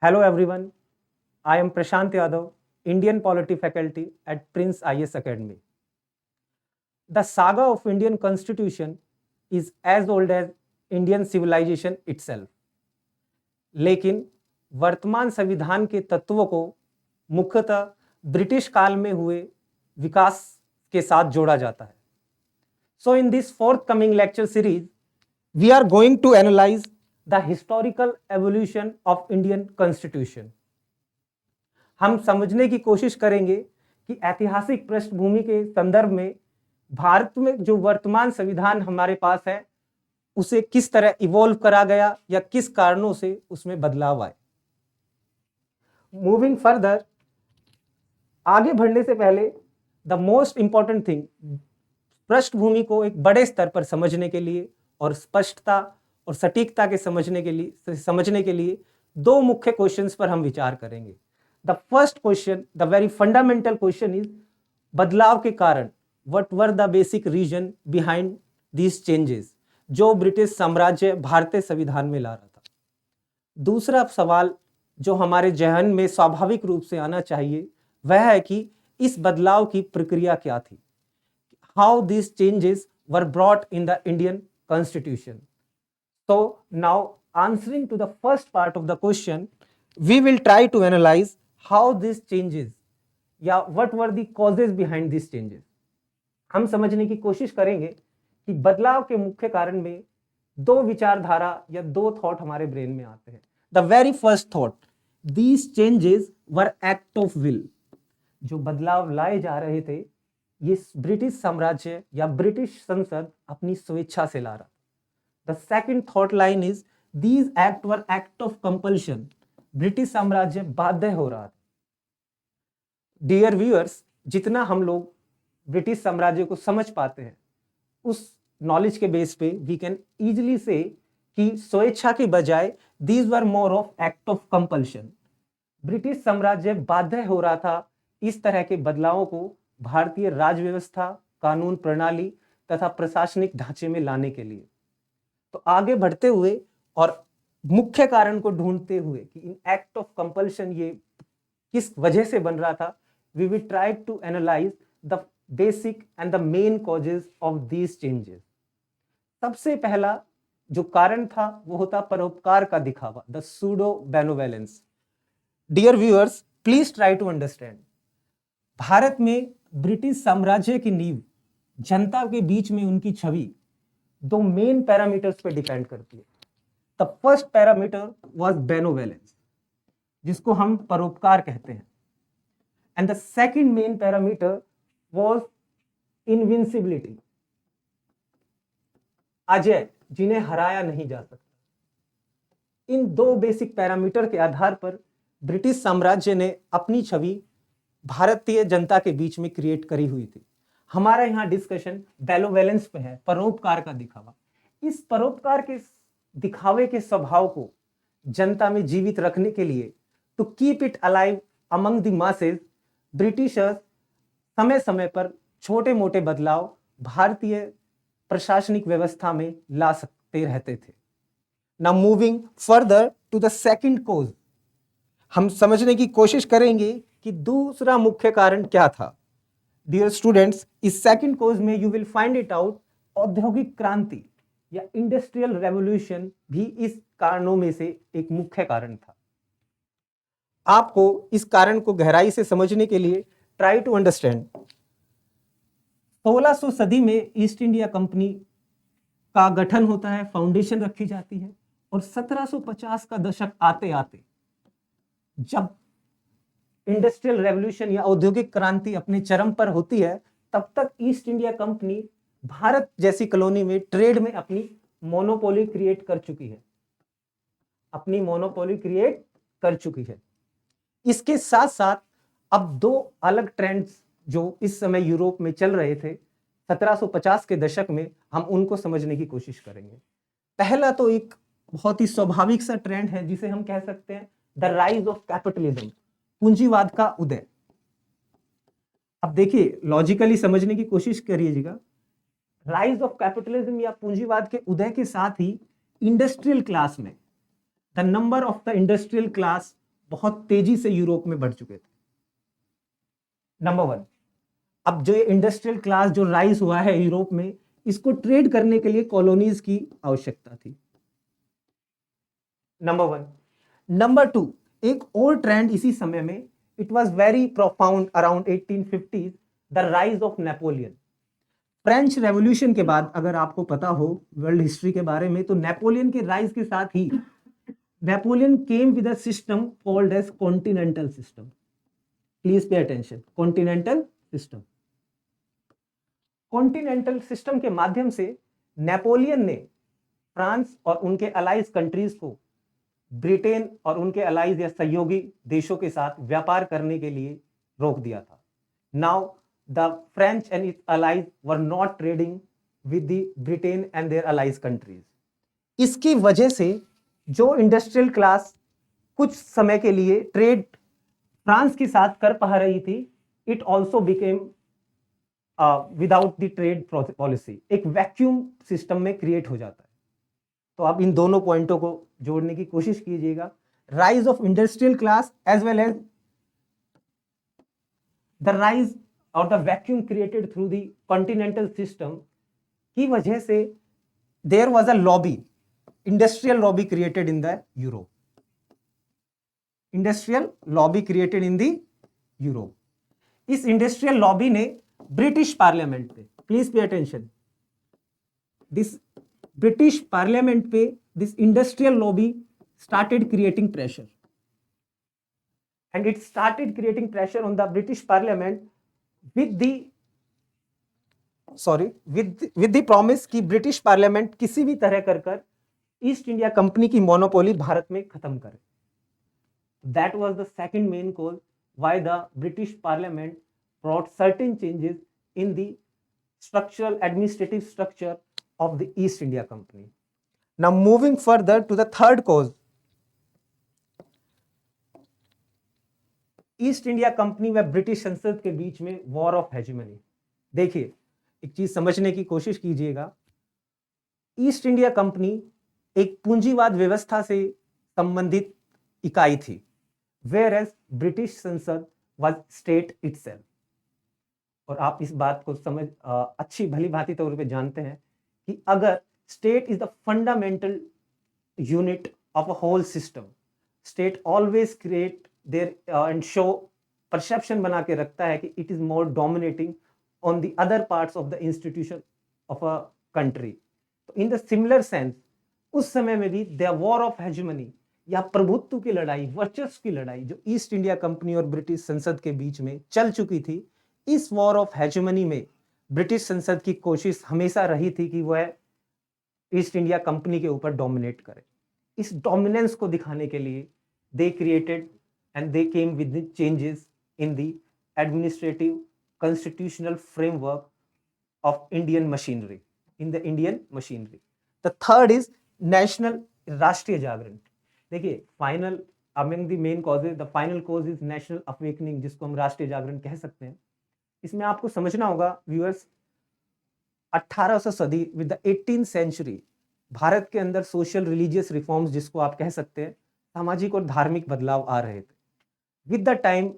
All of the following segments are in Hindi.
Hello everyone, I am Prashant Yadav, Indian Polity Faculty at Prince IS Academy. The saga of Indian Constitution is as old as Indian civilization itself. लेकिन वर्तमान संविधान के तत्वों को मुख्यतः ब्रिटिश काल में हुए विकास के साथ जोड़ा जाता है. So in this forthcoming lecture series, we are going to analyze the historical evolution of Indian Constitution. हम समझने की कोशिश करेंगे कि ऐतिहासिक पृष्ठभूमि के संदर्भ में भारत में जो वर्तमान संविधान हमारे पास है उसे किस तरह इवॉल्व करा गया या किस कारणों से उसमें बदलाव आए. मूविंग फर्दर, आगे बढ़ने से पहले द मोस्ट इंपॉर्टेंट थिंग, पृष्ठभूमि को एक बड़े स्तर पर समझने के लिए और स्पष्टता और सटीकता के समझने के लिए दो मुख्य क्वेश्चंस पर हम विचार करेंगे. The first question, the very fundamental question is बदलाव के कारण. What were the basic reason behind these changes जो ब्रिटिश साम्राज्य भारतीय संविधान में ला रहा था. दूसरा सवाल जो हमारे जहन में स्वाभाविक रूप से आना चाहिए वह है कि इस बदलाव की प्रक्रिया क्या थी. How this changes were brought in the Indian constitution. So now answering to the first part of the question, we will try to analyze how these changes या what were the causes behind these changes. हम समझने की कोशिश करेंगे कि बदलाव के मुख्य कारण में दो विचारधारा या दो थॉट हमारे ब्रेन में आते हैं. The very first thought, these changes were act of will. जो बदलाव लाए जा रहे थे ये ब्रिटिश साम्राज्य या ब्रिटिश संसद अपनी स्वेच्छा से ला रहा. The second thought line is these act were act of compulsion. British साम्राज्य बाध्य हो रहा था. डियर व्यूअर्स, जितना हम लोग ब्रिटिश साम्राज्य को समझ पाते हैं उस नॉलेज के बेस पे वी कैन इजीली से कि स्वेच्छा के बजाय these were more of act of compulsion. British साम्राज्य बाध्य हो रहा था इस तरह के बदलावों को भारतीय राज व्यवस्था, कानून प्रणाली तथा प्रशासनिक ढांचे में लाने के लिए. तो आगे बढ़ते हुए और मुख्य कारण को ढूंढते हुए कि इन एक्ट ऑफ कंपल्शन ये किस वजह से बन रहा था, we will try to analyse the basic and the main causes of these changes. सबसे पहला जो कारण था वो होता परोपकार का दिखावा, the pseudo benevolence. Dear viewers, please try to understand. Bharat में ब्रिटिश साम्राज्य की नींव जनता के बीच में उनकी छवि दो मेन पैरामीटर्स पे डिपेंड करती है. द फर्स्ट पैरामीटर वाज बेनोवेलेंस जिसको हम परोपकार कहते हैं, and the second main parameter was invincibility, Ajay, जिन्हें हराया नहीं जा सकता. इन दो बेसिक पैरामीटर के आधार पर ब्रिटिश साम्राज्य ने अपनी छवि भारतीय जनता के बीच में क्रिएट करी हुई थी. हमारा यहाँ डिस्कशन बेनोवेलेंस पे है, परोपकार का दिखावा. इस परोपकार के दिखावे के स्वभाव को जनता में जीवित रखने के लिए, to keep it alive among the masses, Britishers समय समय पर छोटे मोटे बदलाव भारतीय प्रशासनिक व्यवस्था में ला सकते रहते थे. Now moving further to the second cause, हम समझने की कोशिश करेंगे कि दूसरा मुख्य कारण क्या था. डियर स्टूडेंट्स, इस सेकंड कोर्स में you will find it out औद्योगिक क्रांति या इंडस्ट्रियल रेवोल्यूशन भी इस कारणों में से एक मुख्य कारण था. आपको इस कारण को गहराई से समझने के लिए ट्राई टू अंडरस्टैंड. 1600 सदी में ईस्ट इंडिया कंपनी का गठन होता है, फाउंडेशन रखी जाती है, और 1750 का दशक आते आते जब इंडस्ट्रियल रेवोल्यूशन या औद्योगिक क्रांति अपने चरम पर होती है, तब तक ईस्ट इंडिया कंपनी भारत जैसी कॉलोनी में ट्रेड में अपनी मोनोपोली क्रिएट कर चुकी है. इसके साथ साथ अब दो अलग ट्रेंड्स जो इस समय यूरोप में चल रहे थे 1750 के दशक में, हम उनको समझने की कोशिश करेंगे. पहला तो एक बहुत ही स्वाभाविक सा ट्रेंड है जिसे हम कह सकते हैं द राइज ऑफ कैपिटलिज्म, पूंजीवाद का उदय. अब देखिए, लॉजिकली समझने की कोशिश करिएगा. राइज ऑफ कैपिटलिज्म या पूंजीवाद के उदय के साथ ही इंडस्ट्रियल क्लास में the number of the industrial class बहुत तेजी से यूरोप में बढ़ चुके थे। नंबर 1, अब जो इंडस्ट्रियल क्लास जो राइज हुआ है यूरोप में, इसको ट्रेड करने के लिए कॉलोनीज की आवश्यकता थी। नंबर 1। नंबर 2, एक और ट्रेंड इसी समय में, it was very profound around 1850s, the rise of Napoleon. French revolution के बाद अगर आपको पता हो वर्ल्ड हिस्ट्री के बारे में, तो नेपोलियन के राइज के साथ ही Napoleon came with a system called as continental system. Please pay attention, continental system. Continental system के माध्यम से नेपोलियन ने फ्रांस और उनके अलाइज कंट्रीज को ब्रिटेन और उनके अलाइज या सहयोगी देशों के साथ व्यापार करने के लिए रोक दिया था। Now the French and its allies were not trading with the Britain and their allies countries. इसकी वजह से जो इंडस्ट्रियल क्लास कुछ समय के लिए ट्रेड फ्रांस के साथ कर पा रही थी, it also became without the trade policy, एक वैक्यूम सिस्टम में क्रिएट हो जाता है। तो आप इन दोनों पॉइंटों को जोड़ने की कोशिश कीजिएगा। Rise of industrial class as well as the rise और the vacuum created through the continental system की वजह से there was a lobby, industrial lobby created in the Europe. Industrial lobby created in the Europe. इस इंडस्ट्रियल लॉबी ने ब्रिटिश पार्लियामेंट पे, please pay attention, this British parliament पे this industrial lobby started creating pressure, and it started creating pressure on the British Parliament with the promise कि ब्रिटिश पार्लियामेंट किसी भी तरह कर ईस्ट इंडिया कंपनी की मोनोपोली भारत में खत्म करे। That was the second main cause why the British Parliament brought certain changes in the structural administrative structure of the East India Company. Now moving further to the third cause, east India company व ब्रिटिश संसद के बीच में वॉर ऑफ हेजेमनी। देखिए, एक चीज समझने की कोशिश कीजिएगा, ईस्ट इंडिया कंपनी एक पूंजीवाद व्यवस्था से संबंधित इकाई थी, वेयर एज ब्रिटिश संसद वाज स्टेट इटसेल्फ। और आप इस बात को समझ अच्छी भली भांति तौर पे जानते हैं कि अगर state is the fundamental unit of a whole system, state always create their and show perception बना के रखता है कि it is more dominating on the other parts of the institution of a country. तो इन द सिमिलर सेंस उस समय में भी द वॉर ऑफ हेजेमनी या प्रभुत्व की लड़ाई, वर्चस्व की लड़ाई जो ईस्ट इंडिया कंपनी और ब्रिटिश संसद के बीच में चल चुकी थी, इस वॉर ऑफ हेजेमनी में ब्रिटिश संसद की कोशिश हमेशा रही थी कि वह ईस्ट इंडिया कंपनी के ऊपर डोमिनेट करे। इस डोमिनेंस को दिखाने के लिए they created and they came with the changes in the administrative constitutional framework of Indian machinery, in the Indian machinery. The third is national राष्ट्रीय जागरण। देखिए, final among the main causes, the final cause is national awakening, जिसको हम राष्ट्रीय जागरण कह सकते हैं। इसमें आपको समझना होगा व्यूअर्स, 1800 सदी with the 18th century Bharat के अंदर सोशल रिलीजियस रिफॉर्म्स, जिसको आप कह सकते हैं सामाजिक और धार्मिक बदलाव आ रहे थे। विद द टाइम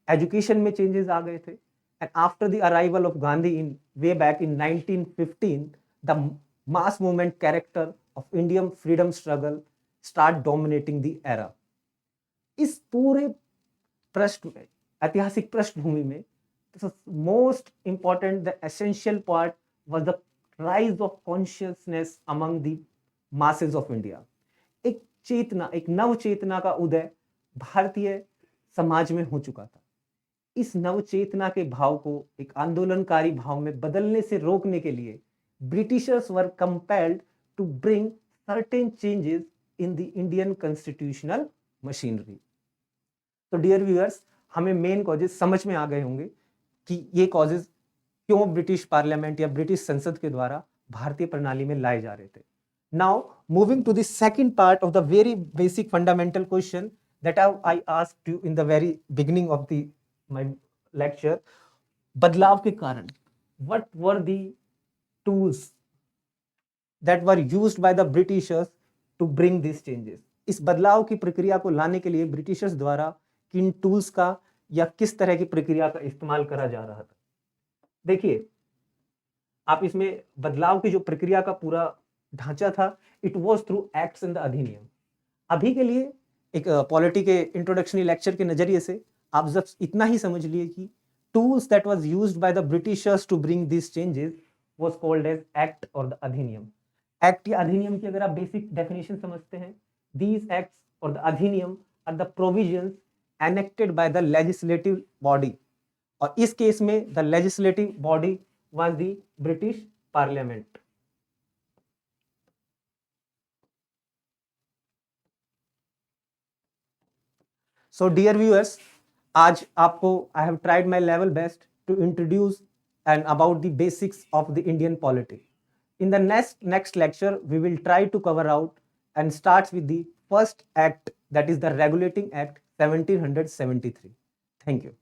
एजुकेशन में चेंजेस आ गए थे, and after the arrival of Gandhi in way back in 1915, the mass movement character of Indian freedom struggle start dominating the era. इस पूरे पृष्ठ में, ऐतिहासिक पृष्ठभूमि में, most important, the essential part was the rise of consciousness among the masses of India. एक चेतना, एक नव चेतना का उदय भारतीय समाज में हो चुका था। इस नव चेतना के भाव को एक आंदोलनकारी भाव में बदलने से रोकने के लिए Britishers were compelled to bring certain changes in the Indian constitutional machinery. तो डियर व्यूअर्स, हमें मेन कॉजेस समझ में आ गए होंगे कि ये कॉजेस क्यों ब्रिटिश पार्लियामेंट या ब्रिटिश संसद के द्वारा भारतीय प्रणाली में लाए जा रहे थे। Now moving to the second part of the very basic fundamental question that I asked you in the very beginning of my lecture, बदलाव के कारण, what were the tools that were used by the Britishers to bring these changes? इस बदलाव की प्रक्रिया को लाने के लिए ब्रिटिशर्स द्वारा किन टूल्स का या किस तरह की प्रक्रिया का इस्तेमाल करा जा रहा था। देखिए, आप इसमें बदलाव की जो प्रक्रिया का पूरा ढांचा था, it was through acts and the अधिनियम। अभी के लिए एक पॉलिटी के इंट्रोडक्शनरी लेक्चर के नजरिए से आप जब इतना ही समझ लिए कि tools that was used by the Britishers to bring this changes was called as act और द अधिनियम। एक्ट या अधिनियम की अगर आप बेसिक डेफिनेशन समझते हैं, दीज एक्ट्स और द अधिनियम are the provisions enacted by the legislative body, और इस केस में the legislative body was the British parliament. So dear viewers, आज आपको I have tried my level best to introduce and about the basics of the Indian polity. In the next lecture, we will try to cover out and starts with the first act, that is the Regulating Act 1773. Thank you.